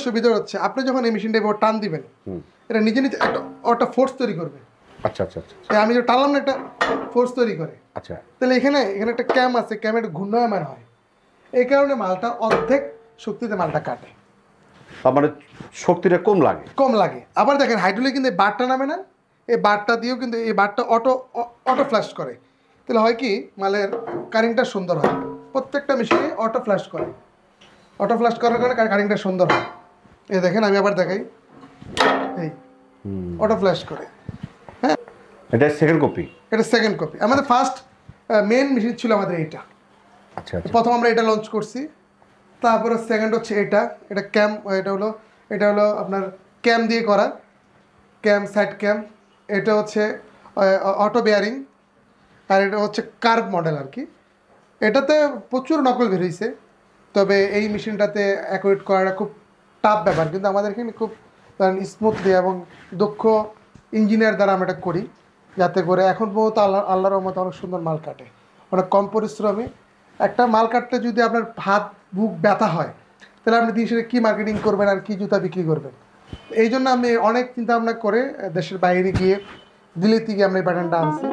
সুবিধা হচ্ছে আপনি যখন এই মেশিনটা এবার টান দিবেন, এটা নিজে নিজে একটা ফোর্স তৈরি করবে। আচ্ছা আচ্ছা আচ্ছা আমি যে টানলাম না, একটা ফোর্স তৈরি করে। আচ্ছা, তাহলে এখানে একটা ক্যাম আছে, ক্যামের ঘূর্ণায়মান হয়, এই কারণে মালটা অর্ধেক শক্তিতে মালটা কাটে। তার মানে শক্তিটা কম লাগে। আবার দেখেন হাইড্রোলিক কিন্তু এই বারটা নামে না, এই বারটা দিয়েও কিন্তু এই বারটা অটো ফ্ল্যাশ করে। তাহলে হয় কি, মালের কারিংটা সুন্দর হয়। প্রত্যেকটা মেশিনে অটো ফ্ল্যাশ করার কারণে কারিংটা সুন্দর হয়। এই দেখেন আমি আবার দেখাই, এই অটো ফ্ল্যাশ করে। হ্যাঁ, এটা সেকেন্ড কপি। এটা সেকেন্ড কপি। আমাদের ফার্স্ট মেন মেশিন ছিল আমাদের এইটা। আচ্ছা আচ্ছা, প্রথম আমরা এটা লঞ্চ করছি, তারপরে সেকেন্ড হচ্ছে এটা ক্যাম, এটা হলো আপনার ক্যাম দিয়ে করা, ক্যাম সাইড ক্যাম। এটা হচ্ছে অটো বেয়ারিং, আর এটা হচ্ছে কার্ভ মডেল আর কি। এটাতে প্রচুর নকল বের হয়েছে, তবে এই মেশিনটাতে অ্যাকুরেট করাটা খুব টাফ ব্যাপার, কিন্তু আমাদের এখানে খুব স্মুথলি এবং দক্ষ ইঞ্জিনিয়ার দ্বারা আমরা এটা করি, যাতে করে এখন পর্যন্ত আল্লাহর রহমতে অনেক সুন্দর মাল কাটে, অনেক কম পরিশ্রমে। একটা মাল কাটতে যদি আপনার হাত বুক ব্যথা হয়, তাহলে আপনি দিন শেষে কী মার্কেটিং করবেন আর কী জুতা বিক্রি করবেন। এই জন্য আমি অনেক চিন্তা ভাবনা করে দেশের বাইরে গিয়ে দিল্লি থেকে আমরা এই প্যাটার্নটা আনছি।